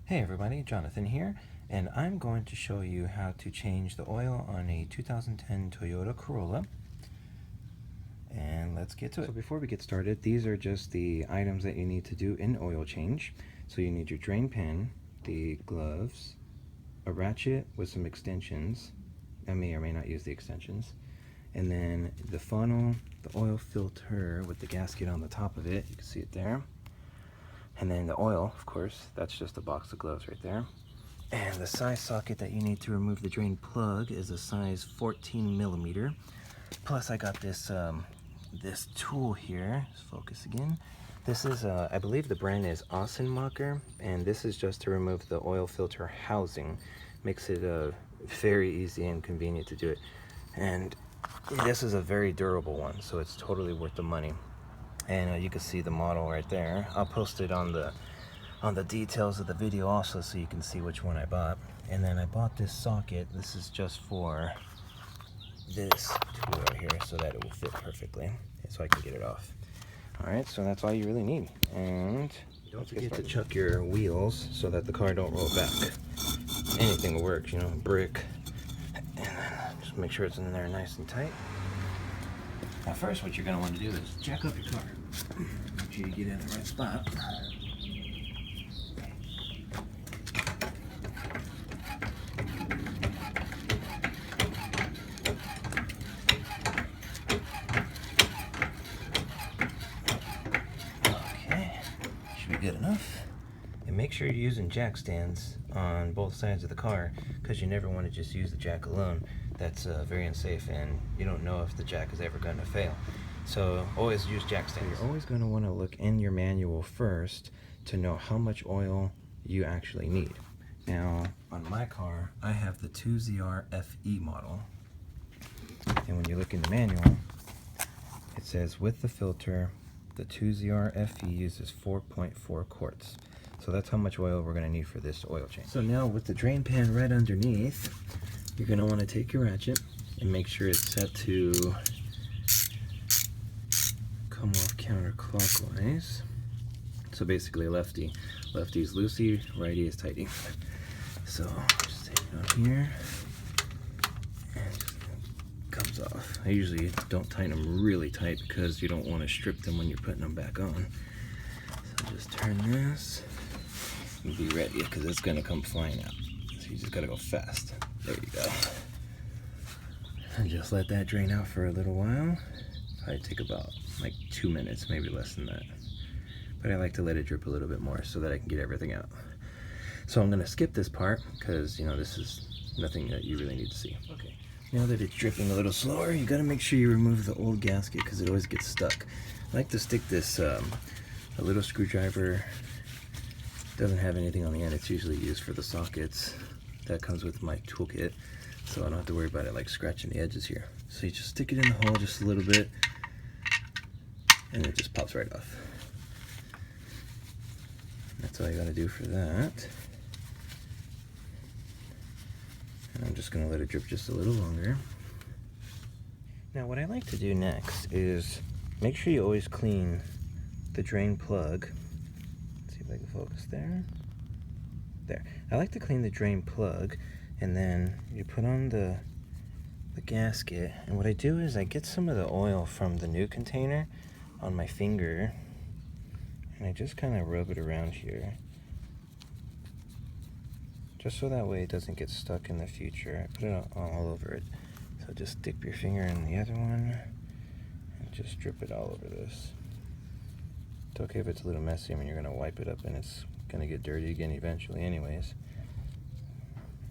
Hey everybody, Jonathan here, and I'm going to show you how to change the oil on a 2010 Toyota Corolla. And let's get to it. So before we get started, these are just the items that you need to do in oil change. So you need your drain pan, the gloves, a ratchet with some extensions. I may or may not use the extensions. And then the funnel, the oil filter with the gasket on the top of it. You can see it there. And then the oil, of course, that's just a box of gloves right there. And the size socket that you need to remove the drain plug is a size 14 millimeter. Plus I got this this tool here. Let's focus again. This is, I believe the brand is Ossenmacher, and this is just to remove the oil filter housing. Makes it very easy and convenient to do it. And this is a very durable one, so it's totally worth the money. And you can see the model right there. I'll post it on the details of the video also, so you can see which one I bought. And then I bought this socket. This is just for this tool right here, so that it will fit perfectly, so I can get it off. All right, so that's all you really need. And don't forget to chuck your wheels so that the car don't roll back. Anything works, you know, brick. And then just make sure it's in there nice and tight. Now first, what you're going to want to do is jack up your car. Make sure you get in the right spot. Okay, should be good enough. And make sure you're using jack stands on both sides of the car, because you never want to just use the jack alone. That's very unsafe, and you don't know if the jack is ever going to fail. So always use jack stands. So you're always going to want to look in your manual first to know how much oil you actually need. Now on my car, I have the 2ZR FE model, and when you look in the manual, it says with the filter, the 2ZR FE uses 4.4 quarts. So that's how much oil we're going to need for this oil change. So now with the drain pan right underneath, you're going to want to take your ratchet and make sure it's set to come off counterclockwise. So basically lefty. Lefty is loosey, righty is tighty. So just take it on here and it just comes off. I usually don't tighten them really tight because you don't want to strip them when you're putting them back on. So just turn this and be ready, because it's going to come flying out. So you just got to go fast. There you go. And just let that drain out for a little while. Probably take about like 2 minutes, maybe less than that. But I like to let it drip a little bit more so that I can get everything out. So I'm gonna skip this part because, you know, this is nothing that you really need to see. Okay. Now that it's dripping a little slower, you gotta make sure you remove the old gasket because it always gets stuck. I like to stick this, a little screwdriver. Doesn't have anything on the end. It's usually used for the sockets. That comes with my toolkit, so I don't have to worry about it like scratching the edges here. So you just stick it in the hole just a little bit, and it just pops right off. That's all you gotta do for that. And I'm just gonna let it drip just a little longer. Now what I like to do next is make sure you always clean the drain plug. Let's see if I can focus there. There. I like to clean the drain plug, and then you put on the gasket, and what I do is I get some of the oil from the new container on my finger, and I just kind of rub it around here, just so that way it doesn't get stuck in the future. I put it all over it. So just dip your finger in the other one and just drip it all over this. It's okay if it's a little messy. I mean, you're gonna wipe it up and it's gonna get dirty again eventually anyways.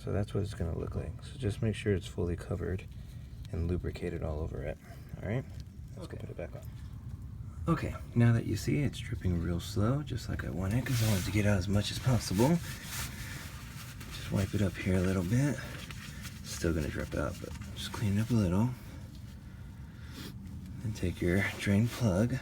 So that's what it's gonna look like. So just make sure it's fully covered and lubricated all over it. All right, let's go put it back on. Okay, now that you see it's dripping real slow, just like I wanted, because I wanted to get out as much as possible. Just wipe it up here a little bit. It's still gonna drip out, but just clean it up a little. Then take your drain plug,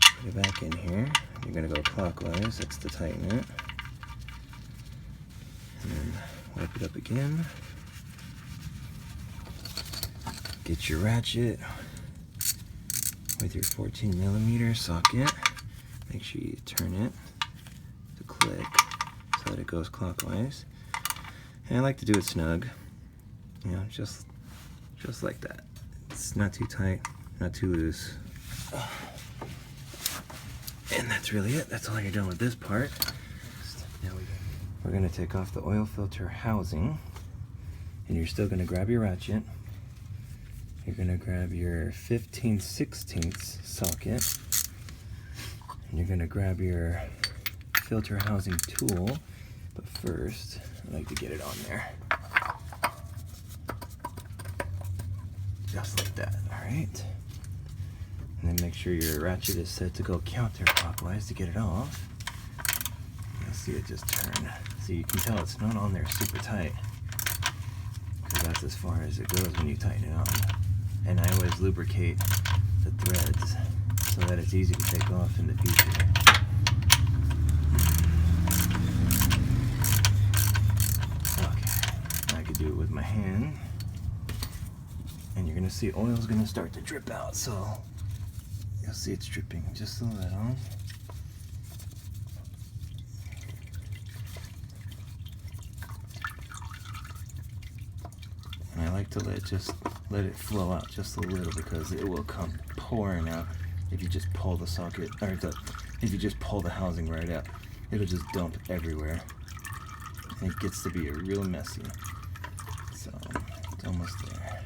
put it back in here. You're gonna go clockwise, that's to tighten it. And then wipe it up again. Get your ratchet with your 14 millimeter socket. Make sure you turn it to click. that it goes clockwise. And I like to do it snug, you know, just like that. It's not too tight, not too loose. And that's really it. That's all you're doing with this part. Now we're going to take off the oil filter housing, and you're still going to grab your ratchet. You're going to grab your 15/16 socket, and you're going to grab your filter housing tool. But first, I like to get it on there. Just like that, alright? And then make sure your ratchet is set to go counterclockwise to get it off. You'll see it just turn. So you can tell it's not on there super tight, because that's as far as it goes when you tighten it on. And I always lubricate the threads so that it's easy to take off in the future. Okay, I could do it with my hand. And you're gonna see oil's gonna start to drip out, so you'll see it's dripping just a little. And I like to let it flow out just a little, because it will come pouring out if you just pull the socket, or if you just pull the housing right up. It'll just dump everywhere, and it gets to be real messy. So it's almost there.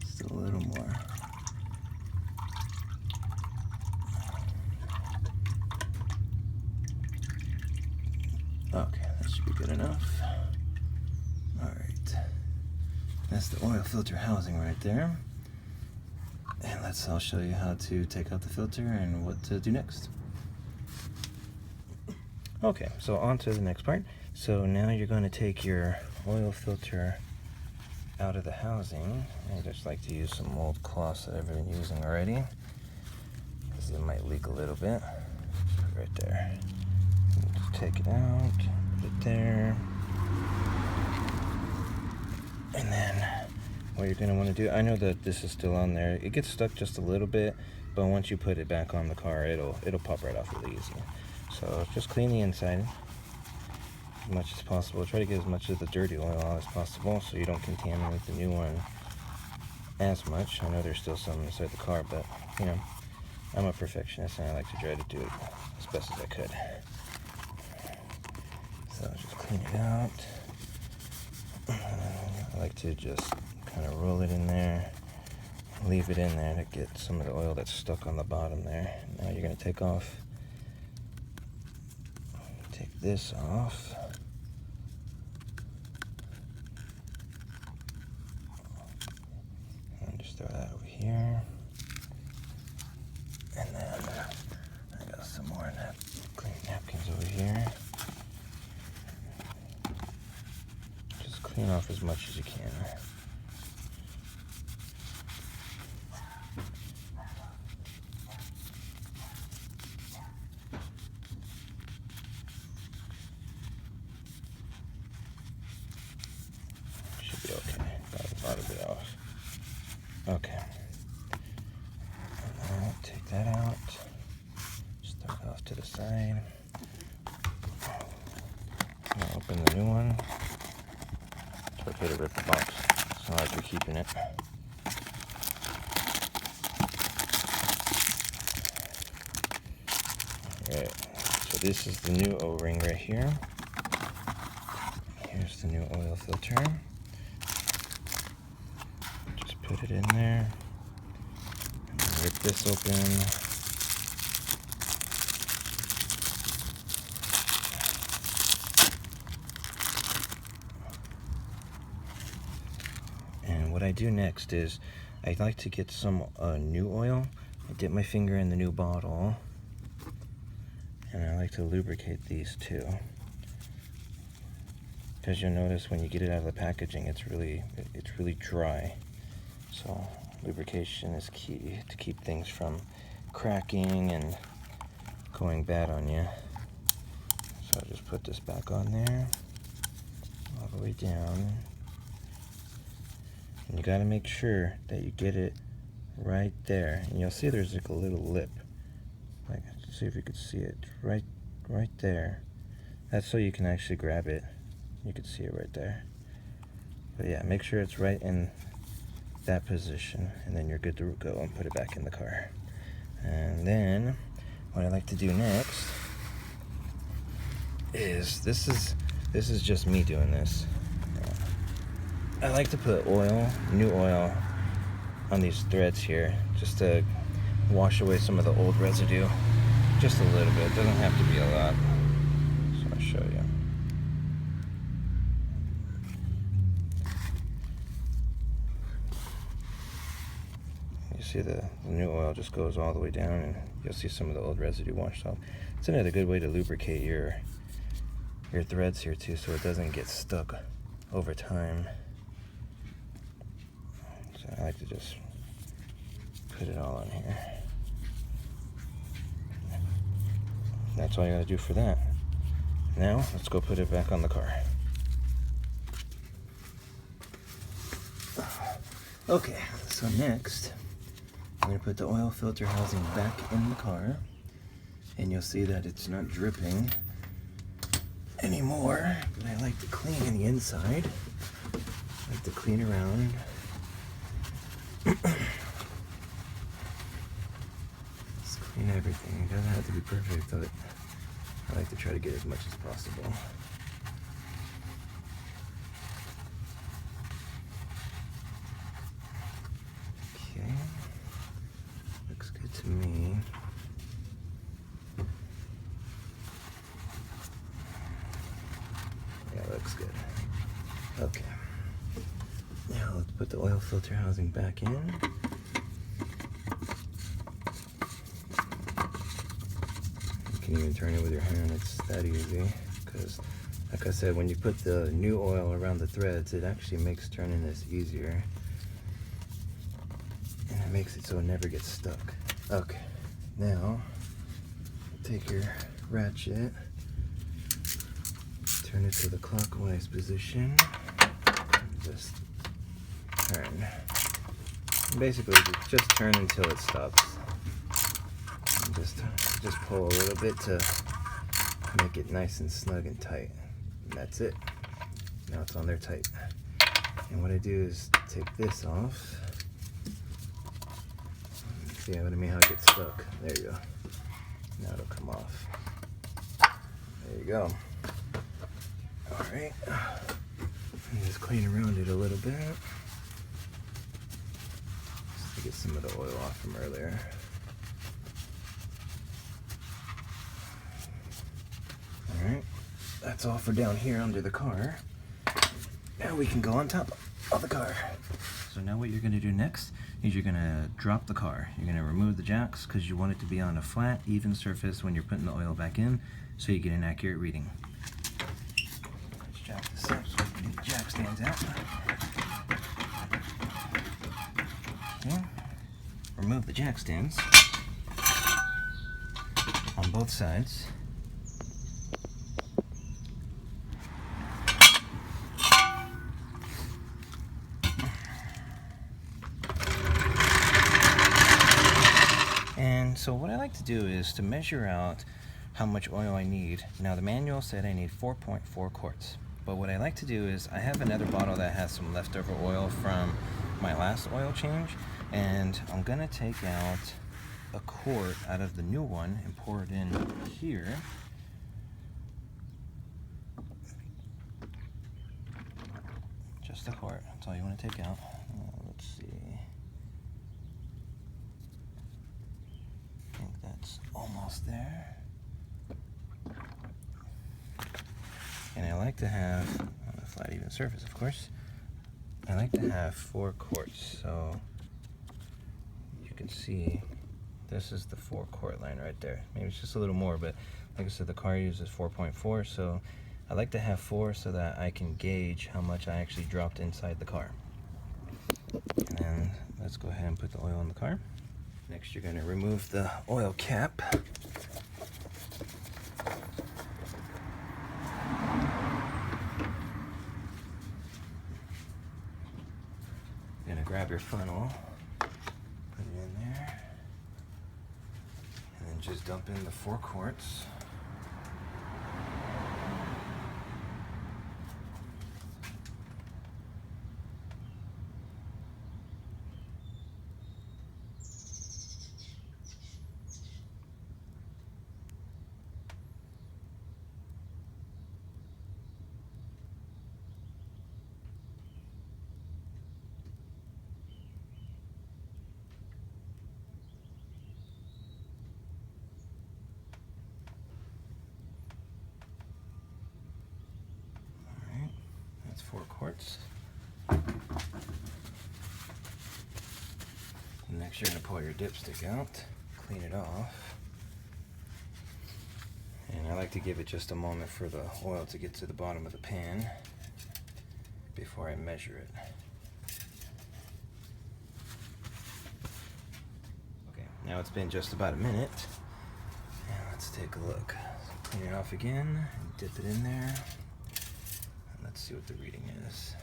Still a little more. Okay, that should be good enough. Alright. That's the oil filter housing right there. And I'll show you how to take out the filter and what to do next. Okay, so on to the next part. So now you're going to take your oil filter out of the housing. I just like to use some old cloths that I've been using already, because it might leak a little bit. Right there. Just take it out, put it there. And then what you're going to want to do, I know that this is still on there. It gets stuck just a little bit, but once you put it back on the car, it'll pop right off really easy. So just clean the inside as much as possible. Try to get as much of the dirty oil out as possible so you don't contaminate the new one as much. I know there's still some inside the car, but you know, I'm a perfectionist and I like to try to do it as best as I could. So just clean it out. I like to just kind of roll it in there, leave it in there to get some of the oil that's stuck on the bottom there. Now you're going to take this off. And just throw that over here. And then I got some more clean napkins over here. Just clean off as much as you can. Should be okay. Got a lot of it off. Okay. Now take that out. Just throw it off to the side. Now open the new one. It's okay to rip the box. It's not like you're keeping it. Alright, so this is the new O-ring right here. Here's the new oil filter. Just put it in there. And then rip this open. And what I do next is I like to get some new oil. I dip my finger in the new bottle. And I like to lubricate these too, because you'll notice when you get it out of the packaging, it's really dry. So lubrication is key to keep things from cracking and going bad on you. So I'll just put this back on there, all the way down. And you got to make sure that you get it right there. And you'll see there's like a little lip. Like, see if you could see it right there. That's so you can actually grab it. You can see it right there. But yeah, make sure it's right in that position, and then you're good to go and put it back in the car. And then what I like to do next is this is just me doing this. I like to put new oil on these threads here, just to wash away some of the old residue. Just a little bit, it doesn't have to be a lot. Just want to show you. You see the new oil just goes all the way down, and you'll see some of the old residue washed off. It's another good way to lubricate your threads here too, so it doesn't get stuck over time. So I like to just put it all on here. That's all you gotta do for that. Now, let's go put it back on the car. Okay, so next, I'm gonna put the oil filter housing back in the car, and you'll see that it's not dripping anymore. But I like to clean in the inside. I like to clean around. Just clean everything. It doesn't have to be perfect, but I like to try to get as much as possible. Okay, looks good to me. Yeah, looks good. Okay. Now let's put the oil filter housing back in. You can even turn it with your hand, it's that easy. Because, like I said, when you put the new oil around the threads, it actually makes turning this easier. And it makes it so it never gets stuck. Okay, now take your ratchet, turn it to the clockwise position, and just turn. Basically, just turn until it stops. And just pull a little bit to make it nice and snug and tight. And that's it. Now it's on there tight. And what I do is take this off. See what I mean? How it gets stuck. There you go. Now it'll come off. There you go. All right. And just clean around it a little bit. Just to get some of the oil off from earlier. All right. That's all for down here under the car. Now we can go on top of the car. So now what you're going to do next is you're going to drop the car. You're going to remove the jacks because you want it to be on a flat, even surface when you're putting the oil back in, so you get an accurate reading. Let's jack this up so we can get the jack stands out. Okay. Remove the jack stands on both sides. And so what I like to do is to measure out how much oil I need. Now the manual said I need 4.4 quarts. But what I like to do is I have another bottle that has some leftover oil from my last oil change. And I'm gonna take out a quart out of the new one and pour it in here. Just a quart, that's all you wanna take out. Let's see. I think that's almost there. And I like to have, on a flat even surface of course, I like to have 4 quarts. So you can see this is the 4 quart line right there. Maybe it's just a little more, but like I said, the car uses 4.4, so I like to have 4 so that I can gauge how much I actually dropped inside the car. And then let's go ahead and put the oil in the car. Next, you're going to remove the oil cap. You're going to grab your funnel, put it in there, and then just dump in the 4 quarts. quarts. Next, you're going to pull your dipstick out, clean it off. And I like to give it just a moment for the oil to get to the bottom of the pan before I measure it. Okay, now it's been just about a minute. And let's take a look. So clean it off again, and dip it in there. And let's see what the reading is.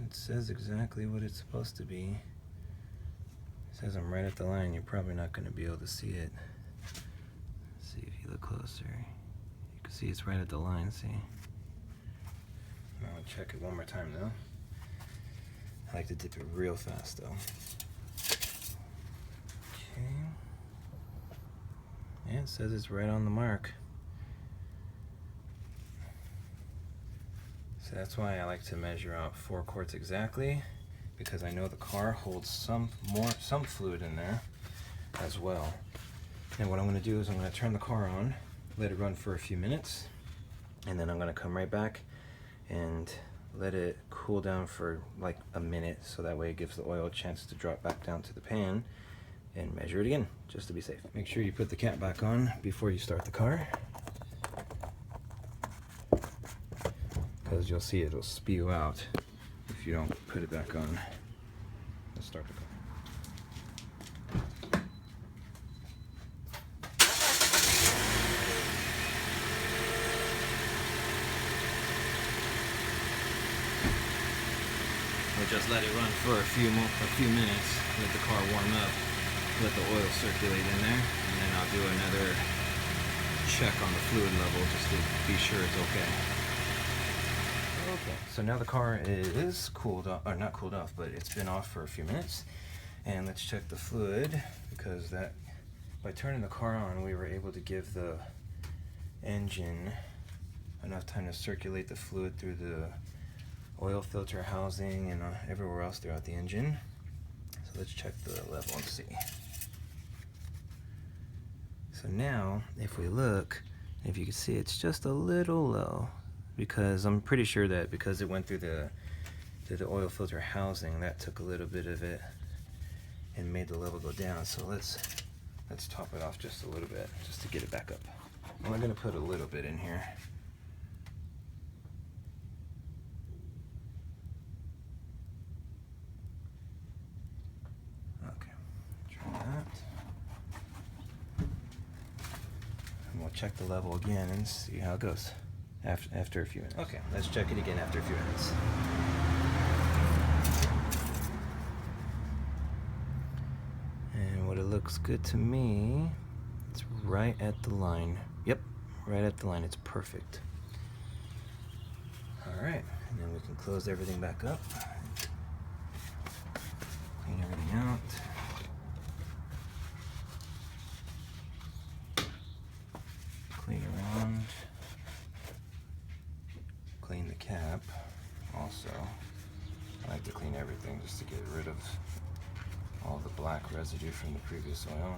It says exactly what it's supposed to be. It says I'm right at the line. You're probably not going to be able to see it. Let's see if you look closer. You can see it's right at the line, see? I'll check it one more time though. I like to dip it real fast though. Okay. Yeah, it says it's right on the mark. So that's why I like to measure out 4 quarts exactly, because I know the car holds some fluid in there as well. And what I'm going to do is I'm going to turn the car on, let it run for a few minutes, and then I'm going to come right back and let it cool down for like a minute, so that way it gives the oil a chance to drop back down to the pan, and measure it again just to be safe. Make sure you put the cap back on before you start the car, because you'll see it'll spew out if you don't put it back on. Let's start the car. We'll just let it run for a few minutes, let the car warm up, let the oil circulate in there, and then I'll do another check on the fluid level just to be sure it's okay. Okay, so now the car is cooled off, or not cooled off, but it's been off for a few minutes. And let's check the fluid, because that, by turning the car on, we were able to give the engine enough time to circulate the fluid through the oil filter housing and everywhere else throughout the engine. So let's check the level and see. So now, if we look, if you can see, it's just a little low, because I'm pretty sure that because it went through the oil filter housing, that took a little bit of it and made the level go down. So let's top it off just a little bit, just to get it back up. I'm only going to put a little bit in here. Okay, try that. And we'll check the level again and see how it goes after a few minutes. Okay, let's check it again after a few minutes. And what it looks good to me, it's right at the line. Yep, right at the line. It's perfect. All right, and then we can close everything back up. Clean everything out. Clean around. Clean the cap also. I like to clean everything just to get rid of all the black residue from the previous oil.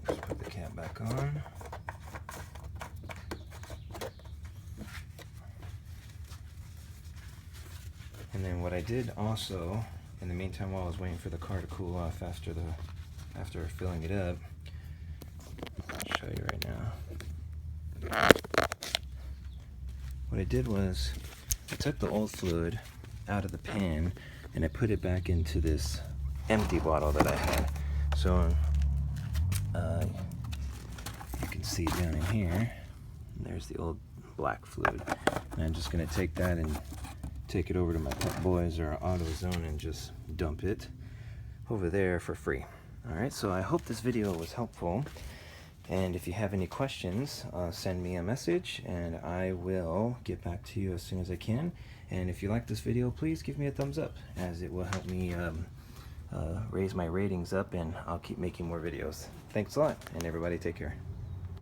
Just put the cap back on. And then what I did also, in the meantime while I was waiting for the car to cool off after filling it up, I'll show you right now. What I did was I took the old fluid out of the pan and I put it back into this empty bottle that I had. So you can see down in here, there's the old black fluid. And I'm just going to take that and take it over to my Pet Boys or AutoZone and just dump it over there for free. Alright, so I hope this video was helpful. And if you have any questions, send me a message and I will get back to you as soon as I can. And if you like this video, please give me a thumbs up, as it will help me raise my ratings up, and I'll keep making more videos. Thanks a lot, and everybody take care.